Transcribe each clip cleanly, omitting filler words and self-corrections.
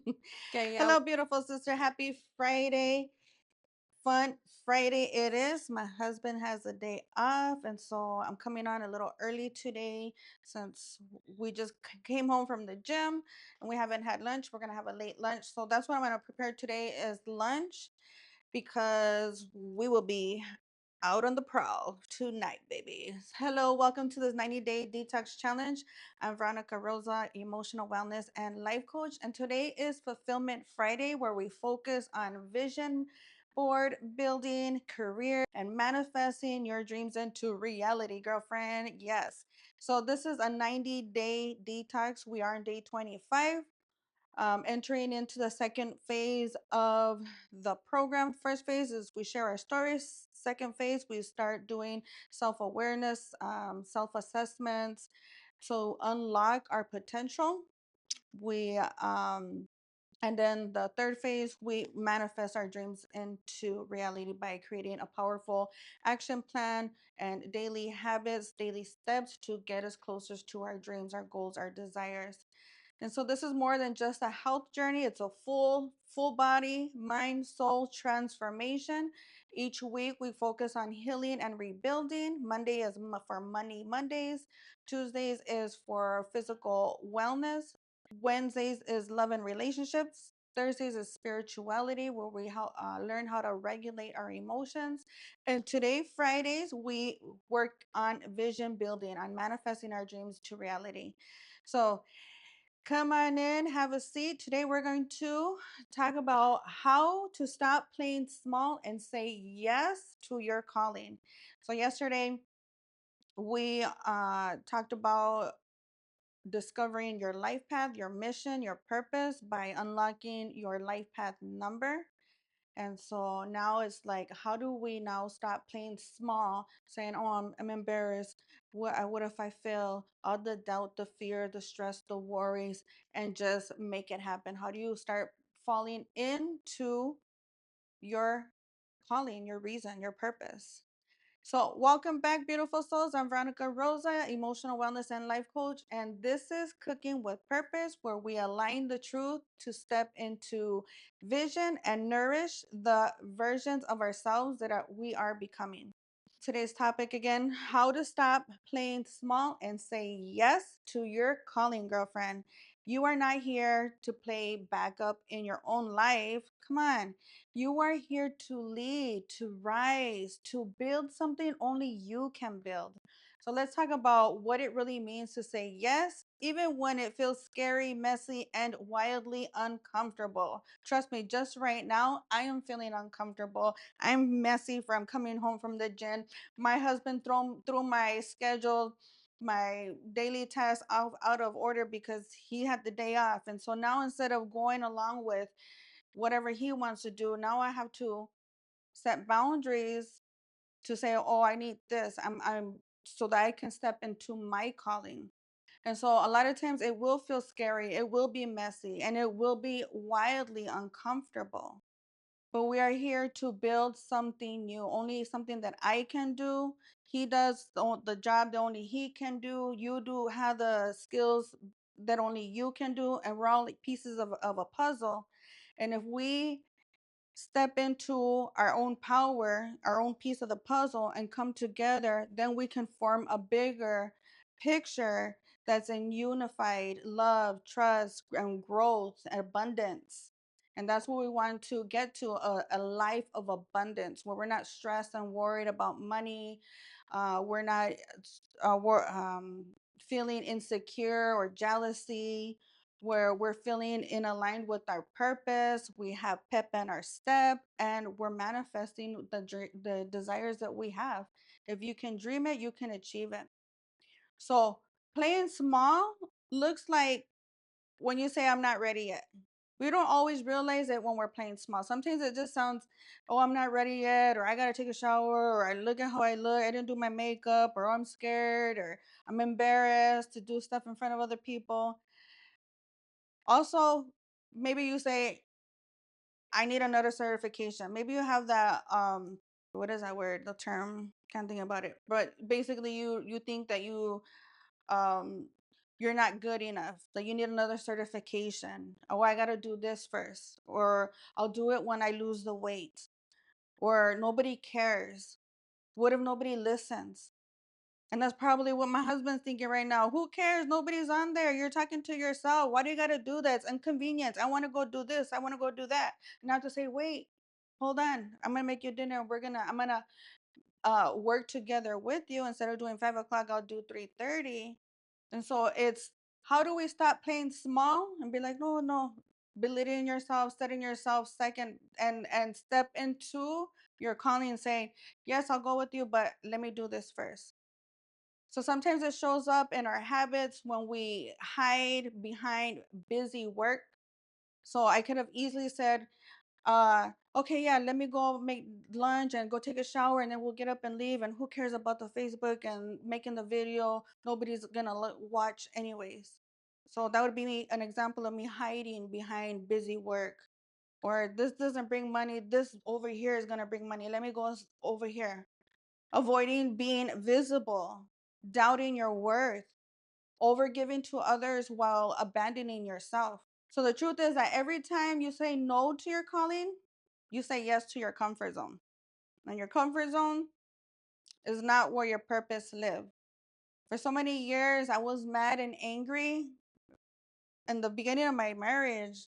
Okay, yeah. Hello, beautiful sister. Happy Friday. Fun Friday it is. My husband has a day off, and so I'm coming on a little early today since we just came home from the gym and we haven't had lunch. We're going to have a late lunch. So that's what I'm going to prepare today is lunch because we will be out on the prowl tonight, baby. Hello, welcome to this 90-day detox challenge. I'm Veronica Rosa, emotional wellness and life coach, and today is Fulfillment Friday, where we focus on vision board building, career, and manifesting your dreams into reality, girlfriend. Yes. So this is a 90-day detox. We are in day 25, entering into the second phase of the program. First phase is we share our stories. Second phase, we start doing self awareness, self assessments to unlock our potential. We and then the third phase, we manifest our dreams into reality by creating a powerful action plan and daily habits, daily steps to get us closer to our dreams, our goals, our desires. And so this is more than just a health journey. It's a full body, mind, soul transformation. Each week we focus on healing and rebuilding. Monday is for Money Mondays. Tuesdays is for physical wellness. Wednesdays is love and relationships. Thursdays is spirituality, where we learn how to regulate our emotions. And today, Fridays, we work on vision building, on manifesting our dreams to reality. So come on in, have a seat. Today we're going to talk about how to stop playing small and say yes to your calling. So yesterday we talked about discovering your life path, your mission, your purpose by unlocking your life path number. And so now it's like, how do we now stop playing small, saying, "Oh, I'm embarrassed. What if I fail?" All the doubt, the fear, the stress, the worries, and just make it happen. How do you start falling into your calling, your reason, your purpose? So, welcome back, beautiful souls. I'm Veronica Rosa, emotional wellness and life coach, and this is Cooking with Purpose, where we align the truth to step into vision and nourish the versions of ourselves that we are becoming. Today's topic again, how to stop playing small and say yes to your calling, girlfriend. You are not here to play backup in your own life. Come on. You are here to lead, to rise, to build something only you can build. So let's talk about what it really means to say yes, even when it feels scary, messy, and wildly uncomfortable. Trust me, just right now, I am feeling uncomfortable. I'm messy from coming home from the gym. My husband threw my schedule, my daily tasks out of order because he had the day off. And so now instead of going along with whatever he wants to do, now I have to set boundaries to say, "Oh, I need this. I'm so that I can step into my calling." And so a lot of times it will feel scary, it will be messy, and it will be wildly uncomfortable. But we are here to build something new, only something that I can do. He does the job that only he can do. You do have the skills that only you can do. And we're all like pieces of a puzzle. And if we step into our own power, our own piece of the puzzle, and come together, then we can form a bigger picture that's in unified love, trust, and growth and abundance. And that's what we want to get to, a life of abundance where we're not stressed and worried about money. We're not we're, feeling insecure or jealousy, where we're feeling in aligned with our purpose, we have pep in our step, and we're manifesting the desires that we have. If you can dream it, you can achieve it. So playing small looks like when you say, "I'm not ready yet." We don't always realize it when we're playing small. Sometimes it just sounds, "Oh, I'm not ready yet," or "I gotta take a shower," or "I look at how I look, I didn't do my makeup," or "Oh, I'm scared," or "I'm embarrassed to do stuff in front of other people." Also, maybe you say, "I need another certification." Maybe you have that what is that word? The term, can't think about it. But basically you think that you um you're not good enough, that you need another certification. Oh, I got to do this first, or I'll do it when I lose the weight, or nobody cares. What if nobody listens? And that's probably what my husband's thinking right now. Who cares? Nobody's on there. You're talking to yourself. Why do you got to do that? It's inconvenience. I want to go do this. I want to go do that. And I have to say, wait, hold on. I'm going to make you dinner. I'm going to work together with you. Instead of doing 5 o'clock, I'll do 3:30. And so it's, how do we stop playing small and be like, no, no, belittling yourself, setting yourself second, and step into your calling and say, yes, I'll go with you, but let me do this first. So sometimes it shows up in our habits when we hide behind busy work. So I could have easily said, okay, yeah, let me go make lunch and go take a shower, and then we'll get up and leave. And who cares about the Facebook and making the video? Nobody's gonna watch anyways. So that would be an example of me hiding behind busy work. Or this doesn't bring money. This over here is gonna bring money. Let me go over here. Avoiding being visible, doubting your worth, overgiving to others while abandoning yourself. So the truth is that every time you say no to your calling, you say yes to your comfort zone. And your comfort zone is not where your purpose live. For so many years, I was mad and angry. In the beginning of my marriage,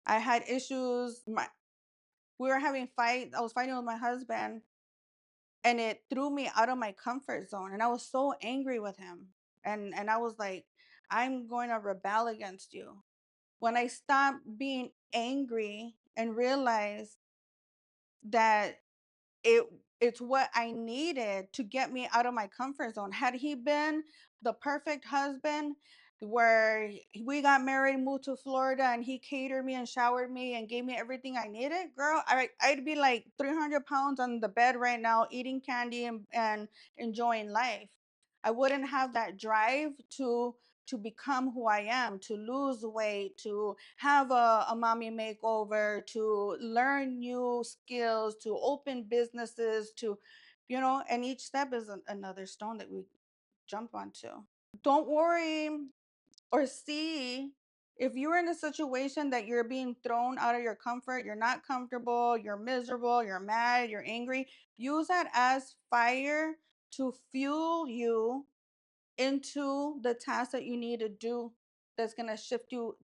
I had issues. We were having fight. I was fighting with my husband, and it threw me out of my comfort zone. And I was so angry with him. And I was like, I'm going to rebel against you. When I stopped being angry and realized that it it's what I needed to get me out of my comfort zone. Had he been the perfect husband where we got married, moved to Florida, and he catered me and showered me and gave me everything I needed, girl, I'd be like 300 pounds on the bed right now, eating candy and enjoying life. I wouldn't have that drive to become who I am, to lose weight, to have a mommy makeover, to learn new skills, to open businesses, and each step is another stone that we jump onto. Don't worry or see if you're in a situation that you're being thrown out of your comfort, you're not comfortable, you're miserable, you're mad, you're angry, use that as fire to fuel you into the task that you need to do that's going to shift you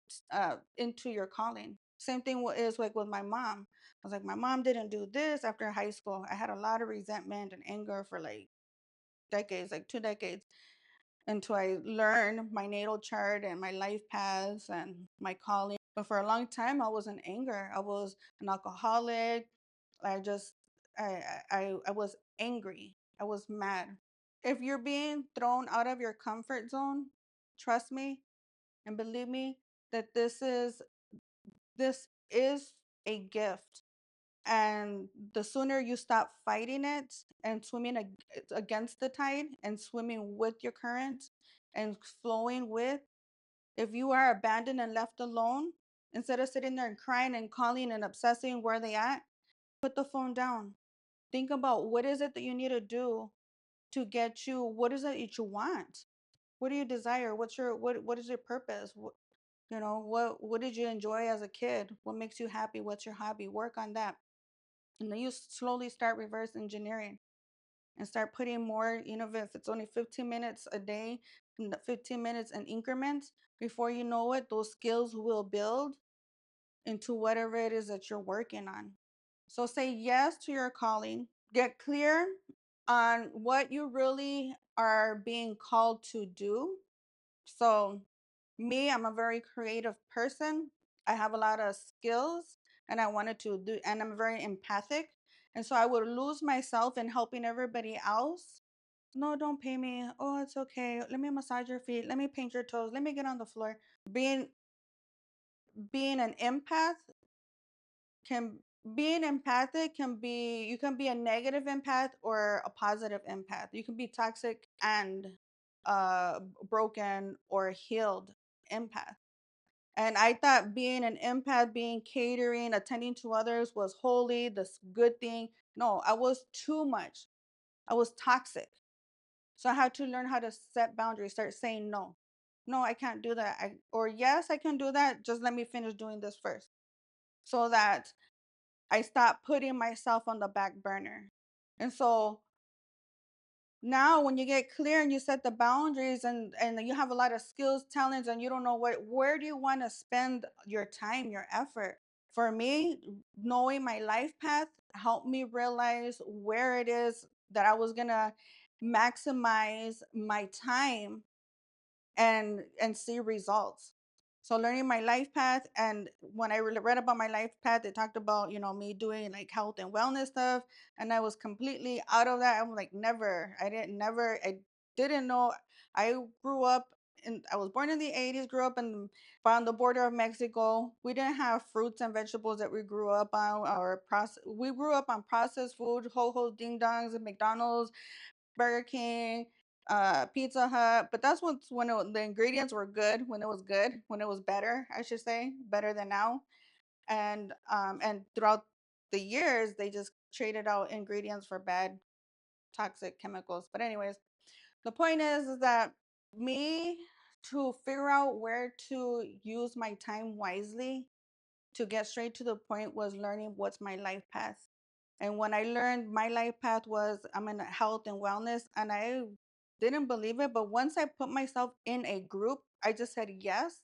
into your calling. Same thing is like with my mom. I was like, my mom didn't do this after high school. I had a lot of resentment and anger for like decades, like 2 decades, until I learned my natal chart and my life paths and my calling. But for a long time, I was in anger. I was an alcoholic. I just, I was angry. I was mad. If you're being thrown out of your comfort zone, trust me and believe me that this is a gift. And the sooner you stop fighting it and swimming against the tide and swimming with your current and flowing with, if you are abandoned and left alone, instead of sitting there and crying and calling and obsessing where they at, put the phone down. Think about what is it that you need to do to get you, what is it that you want? What do you desire? What is your purpose? What did you enjoy as a kid? What makes you happy? What's your hobby? Work on that. And then you slowly start reverse engineering and start putting more, if it's only 15 minutes a day, 15 minutes in increments, before you know it, those skills will build into whatever it is that you're working on. So say yes to your calling. Get clear on what you really are being called to do. So, me, I'm a very creative person. I have a lot of skills and I wanted to do, and I'm very empathic. And so I would lose myself in helping everybody else. No, don't pay me. Oh, it's okay. Let me massage your feet. Let me paint your toes. Let me get on the floor. Being being an empath can being empathic can be, you can be a negative empath or a positive empath. You can be toxic and broken or healed empath. And I thought being an empath, being catering, attending to others was holy, this good thing. No, I was too much. I was toxic. So I had to learn how to set boundaries, start saying no. No, I can't do that. Or yes, I can do that. Just let me finish doing this first, so that I stop putting myself on the back burner. And so now when you get clear and you set the boundaries, and you have a lot of skills, talents, and you don't know where do you want to spend your time, your effort. For me, knowing my life path helped me realize where it is that I was going to maximize my time and see results. So learning my life path, and when I read about my life path, it talked about, me doing like health and wellness stuff, and I was completely out of that. I'm like, never. I didn't know. I grew up I was born in the 80s, grew up on the border of Mexico. We didn't have fruits and vegetables that we grew up on, or we grew up on processed food, ho-ho ding dongs and McDonald's, Burger King, Pizza Hut. But that's when the ingredients were good, when it was good, when it was better, I should say, better than now. And throughout the years, they just traded out ingredients for bad, toxic chemicals. But anyways, the point is that me, to figure out where to use my time wisely, to get straight to the point, was learning what's my life path. And when I learned my life path was I'm in health and wellness, and I didn't believe it, but once I put myself in a group, I just said yes.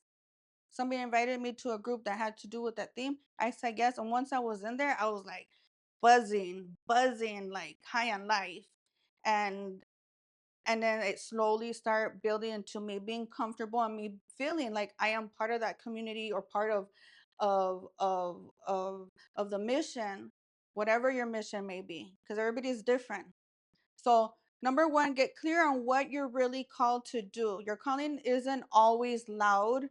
Somebody invited me to a group that had to do with that theme. I said yes, and once I was in there, I was like buzzing, like high on life. And and then it slowly started building into me being comfortable and me feeling like I am part of that community, or part of of of of the mission, whatever your mission may be, because everybody's different. So number one, get clear on what you're really called to do. Your calling isn't always loud.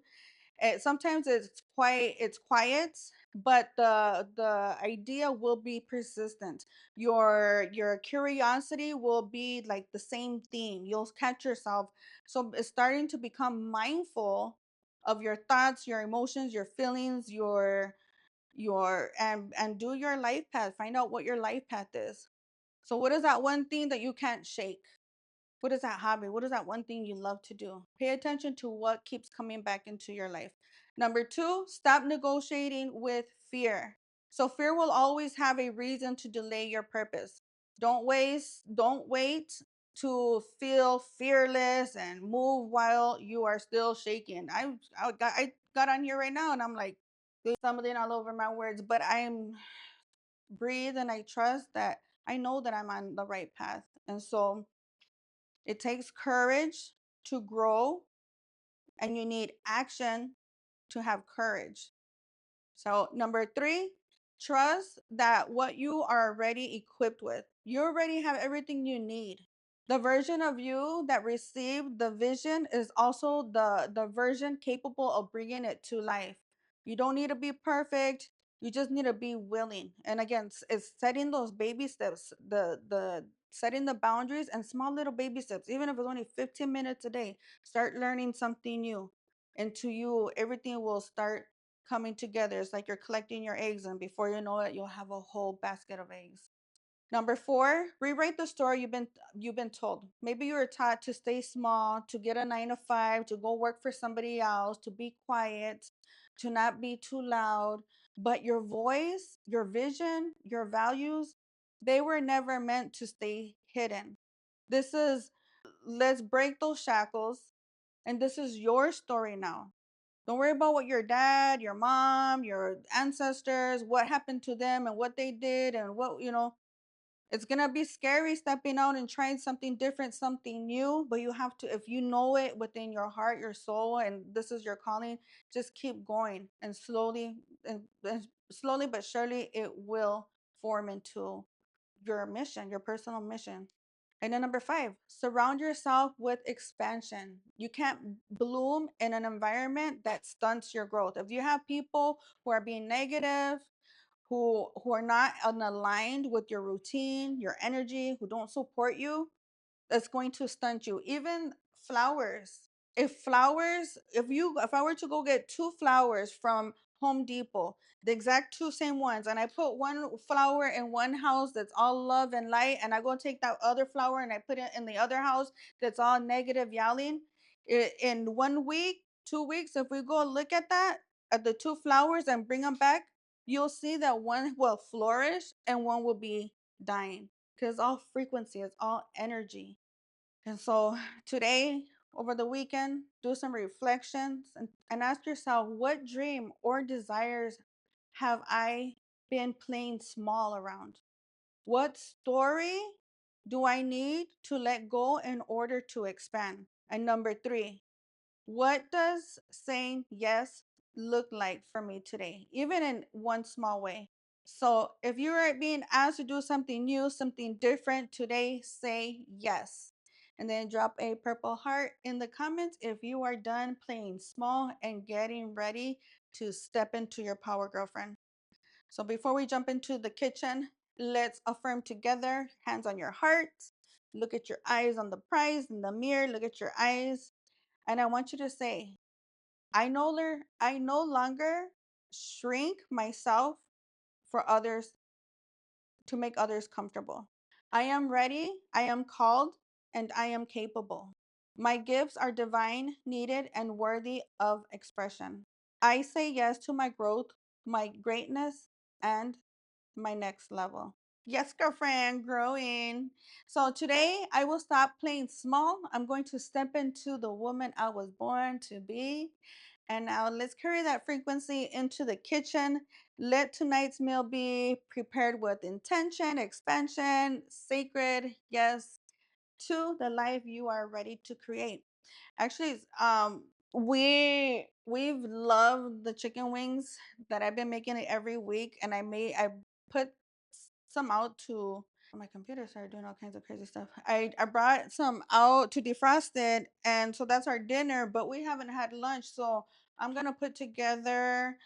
Sometimes it's quiet, but the idea will be persistent. Your curiosity will be like the same theme. You'll catch yourself. So it's starting to become mindful of your thoughts, your emotions, your feelings, and do your life path. Find out what your life path is. So what is that one thing that you can't shake? What is that hobby? What is that one thing you love to do? Pay attention to what keeps coming back into your life. Number two, stop negotiating with fear. So fear will always have a reason to delay your purpose. Don't wait to feel fearless and move while you are still shaking. I got on here right now and I'm like stumbling all over my words, but I'm breathe, and I trust that I know that I'm on the right path. And so it takes courage to grow, and you need action to have courage. So, number three, trust that what you are already equipped with. You already have everything you need. The version of you that received the vision is also the version capable of bringing it to life. You don't need to be perfect. You just need to be willing. And again, it's setting those baby steps, the setting the boundaries and small little baby steps. Even if it's only 15 minutes a day, start learning something new. And to you, everything will start coming together. It's like you're collecting your eggs, and before you know it, you'll have a whole basket of eggs. Number four, rewrite the story you've been told. Maybe you were taught to stay small, to get a 9 to 5, to go work for somebody else, to be quiet, to not be too loud. But your voice, your vision, your values, they were never meant to stay hidden. This is Let's break those shackles, and this is your story now. Don't worry about what your dad, your mom, your ancestors, what happened to them and what they did, and it's gonna be scary stepping out and trying something different, something new, but you have to, if you know it within your heart, your soul, and this is your calling, just keep going, and slowly but surely it will form into your mission, your personal mission. And then number five, surround yourself with expansion. You can't bloom in an environment that stunts your growth. If you have people who are being negative, who are not aligned with your routine, your energy, who don't support you, that's going to stunt you. Even flowers. If I were to go get two flowers from Home Depot, the exact two same ones, and I put one flower in one house that's all love and light, and I go take that other flower and I put it in the other house that's all negative yelling, In 1 week, 2 weeks, if we go look at that, at the two flowers and bring them back, you'll see that one will flourish and one will be dying because all frequency is all energy. And so today, over the weekend, do some reflections and ask yourself, what dream or desires have I been playing small around? What story do I need to let go in order to expand? And number three, what does saying yes look like for me today, even in one small way? So if you are being asked to do something new, something different today, say yes. And then drop a purple heart in the comments if you are done playing small and getting ready to step into your power, girlfriend. So before we jump into the kitchen, let's affirm together, hands on your heart. Look at your eyes on the prize in the mirror. Look at your eyes. And I want you to say, I no longer shrink myself for others to make others comfortable. I am ready, I am called, and I am capable. My gifts are divine, needed, and worthy of expression. I say yes to my growth, my greatness, and my next level. Yes, girlfriend, growing. So today I will stop playing small. I'm going to step into the woman I was born to be. And now let's carry that frequency into the kitchen. Let tonight's meal be prepared with intention, expansion, sacred, yes, to the life you are ready to create. Actually, we've loved the chicken wings that I've been making it every week, and I put some out to my computer started doing all kinds of crazy stuff. I brought some out to defrost it, and so that's our dinner. But we haven't had lunch, so I'm gonna put together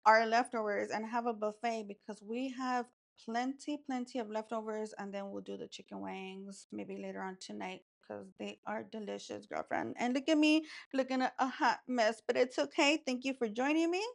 our leftovers and have a buffet because we have plenty of leftovers, and then we'll do the chicken wings maybe later on tonight because they are delicious, girlfriend. And look at me looking at a hot mess, but it's okay. Thank you for joining me.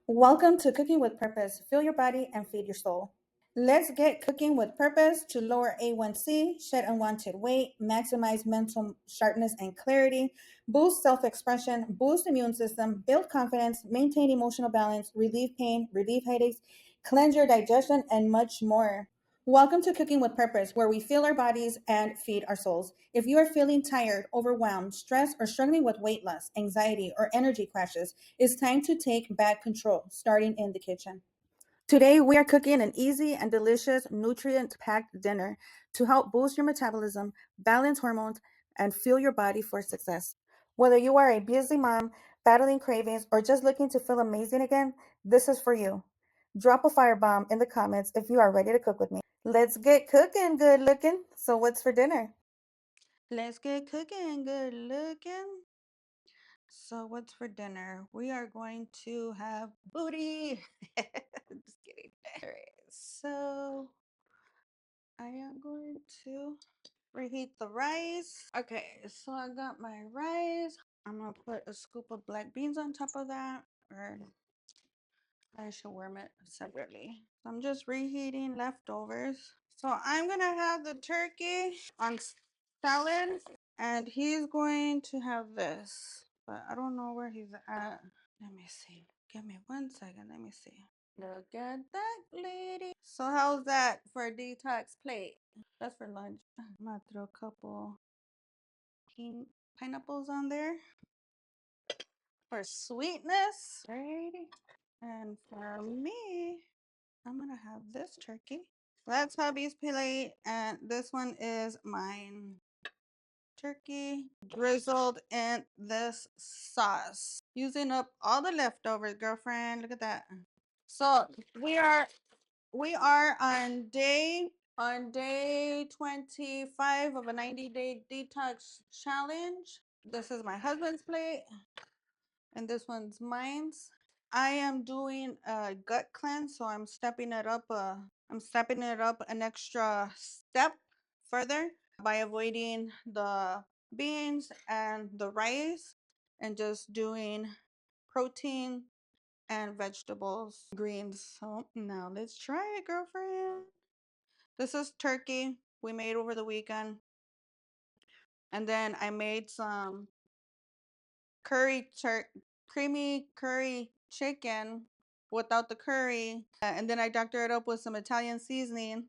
Welcome to Cooking with Purpose. Fill your body and feed your soul. Let's get cooking with purpose to lower A1C, shed unwanted weight, maximize mental sharpness and clarity, boost self expression, boost immune system, build confidence, maintain emotional balance, relieve pain, relieve headaches, cleanse your digestion, and much more. Welcome to Cooking with Purpose, where we fill our bodies and feed our souls. If you are feeling tired, overwhelmed, stressed, or struggling with weight loss, anxiety, or energy crashes, it's time to take back control, starting in the kitchen. Today, we are cooking an easy and delicious, nutrient packed dinner to help boost your metabolism, balance hormones, and fuel your body for success. Whether you are a busy mom, battling cravings, or just looking to feel amazing again, this is for you. Drop a firebomb in the comments if you are ready to cook with me. Let's get cooking, good looking. So, what's for dinner? Let's get cooking, good looking. So, what's for dinner? We are going to have booty. Just kidding. All right. So, I am going to reheat the rice. Okay. So, I got my rice. I'm going to put a scoop of black beans on top of that. Or I should warm it separately. So I'm just reheating leftovers. So I'm going to have the turkey on salad. And he's going to have this, but I don't know where he's at. Let me see. Give me 1 second. Let me see. Look at that, lady. So how's that for a detox plate? That's for lunch. I'm gonna throw a couple pineapples on there for sweetness. Alrighty. And for me, I'm gonna have this turkey. That's hubby's plate, and this one is mine. Turkey drizzled in this sauce. Using up all the leftovers, girlfriend. Look at that. So we are on day 25 of a 90-day detox challenge. This is my husband's plate, and this one's mine's. I am doing a gut cleanse, so I'm stepping it up an extra step further by avoiding the beans and the rice and just doing protein and vegetables, greens. So now let's try it, girlfriend. This is turkey we made over the weekend. And then I made some creamy curry chicken without the curry, and then I doctored it up with some Italian seasoning,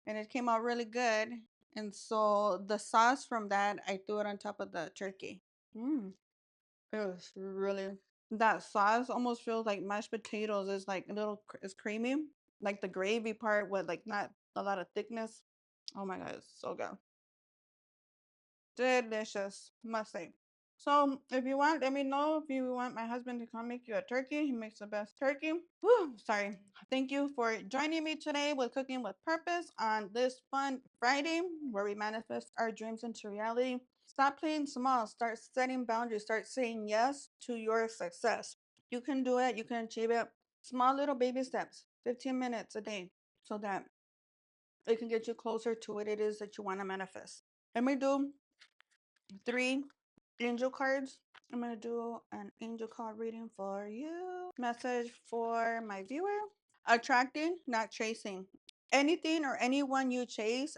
and it came out really good. And so the sauce from that, I threw it on top of the turkey. Mm, it was really, that sauce almost feels like mashed potatoes. It's like a little, it's creamy, like the gravy part with like not a lot of thickness. Oh my God, it's so good. Delicious, must say. So if you want, let me know if you want my husband to come make you a turkey. He makes the best turkey. Whew, sorry. Thank you for joining me today with Cooking with Purpose on this fun Friday where we manifest our dreams into reality. Stop playing small. Start setting boundaries. Start saying yes to your success. You can do it. You can achieve it. Small little baby steps, 15 minutes a day, so that it can get you closer to what it is that you want to manifest. Let me do 3 angel cards. I'm going to do an angel card reading for you. Message for my viewer. Attracting, not chasing. Anything or anyone you chase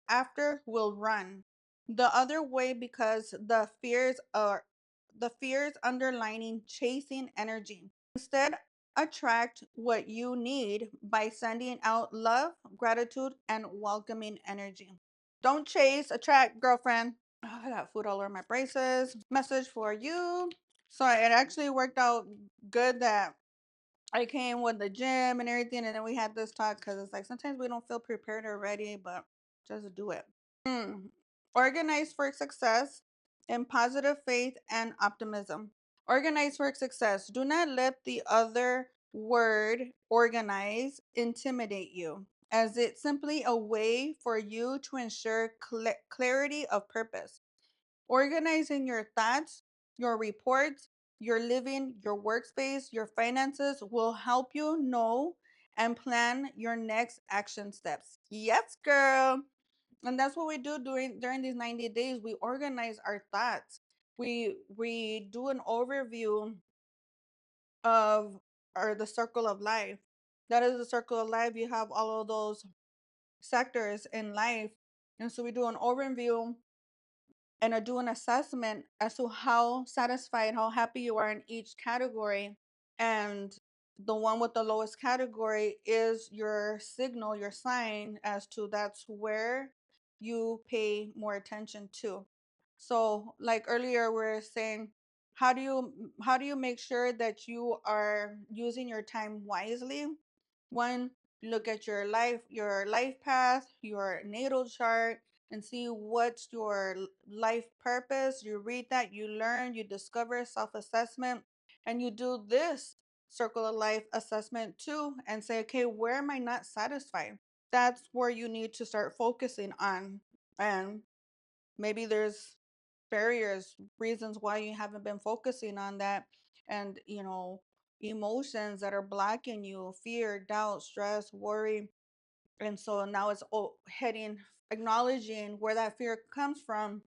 after will run the other way because the fears underlining chasing energy. Instead, attract what you need by sending out love, gratitude, and welcoming energy. Don't chase, attract, girlfriend. Oh, I got food all over my braces. Message for you. So it actually worked out good that I came with the gym and everything, and then we had this talk because it's like sometimes we don't feel prepared or ready, but just do it. Organize for success and positive faith and optimism. Organize for success. Do not let the other word organize intimidate you, as it's simply a way for you to ensure clarity of purpose. Organizing your thoughts, your reports, your living, your workspace, your finances will help you know and plan your next action steps. Yes, girl. And that's what we do during these 90 days. We organize our thoughts. We do an overview of the circle of life. That is the circle of life. You have all of those sectors in life. And so we do an overview and do an assessment as to how satisfied, how happy you are in each category. And the one with the lowest category is your signal, your sign as to that's where you pay more attention to. So, like earlier, we are saying, how do you make sure that you are using your time wisely? One, look at your life path, your natal chart, and see what's your life purpose. You read that, you learn, you discover self-assessment, and you do this circle of life assessment too and say, okay, where am I not satisfied? That's where you need to start focusing on. And maybe there's barriers, reasons why you haven't been focusing on that, and emotions that are blocking you, fear, doubt, stress, worry. And so now it's heading, acknowledging where that fear comes from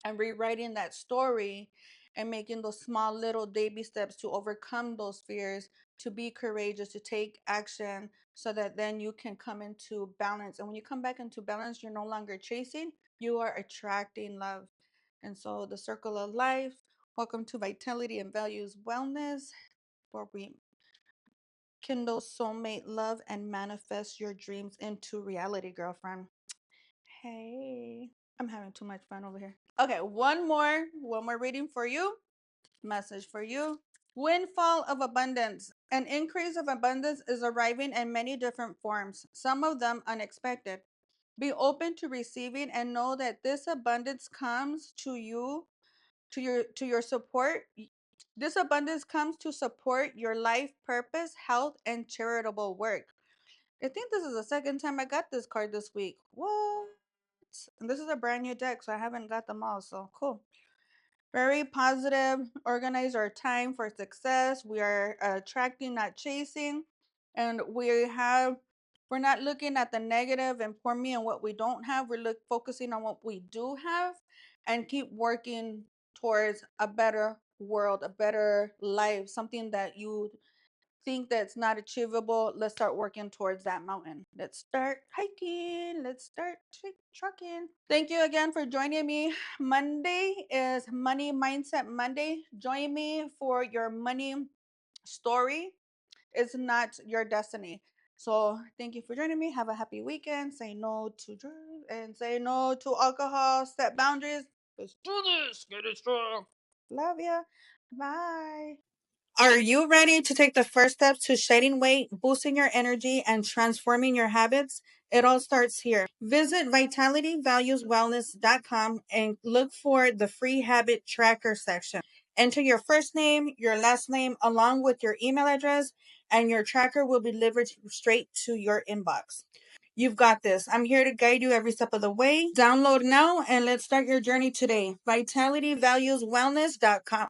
and rewriting that story and making those small little baby steps to overcome those fears, to be courageous, to take action so that then you can come into balance. And when you come back into balance, you're no longer chasing, you are attracting love. And so the circle of life, welcome to Vitality and Values Wellness, where we kindle soulmate love and manifest your dreams into reality, girlfriend. Hey, I'm having too much fun over here. Okay, one more reading for you. Message for you. Windfall of abundance. An increase of abundance is arriving in many different forms, some of them unexpected. Be open to receiving and know that this abundance comes to you, to your support. This abundance comes to support your life purpose, health, and charitable work. I think this is the second time I got this card this week. What? And this is a brand new deck, so I haven't got them all. So cool. Very positive. Organize our time for success. We are attracting, not chasing. And we're not looking at the negative and poor me and what we don't have. We're focusing on what we do have and keep working towards a better world, a better life, something that you think that's not achievable, let's start working towards that mountain. Let's start hiking. Let's start trucking. Thank you again for joining me. Monday is Money Mindset Monday. Join me for your money story. It's not your destiny. So thank you for joining me. Have a happy weekend. Say no to drugs and say no to alcohol. Set boundaries. Let's do this. Get it strong. Love ya. Bye. Are you ready to take the first steps to shedding weight, boosting your energy, and transforming your habits? It all starts here. Visit vitalityvalueswellness.com and look for the free habit tracker section. Enter your first name, your last name, along with your email address, and your tracker will be delivered straight to your inbox. You've got this. I'm here to guide you every step of the way. Download now and let's start your journey today. vitalityvalueswellness.com.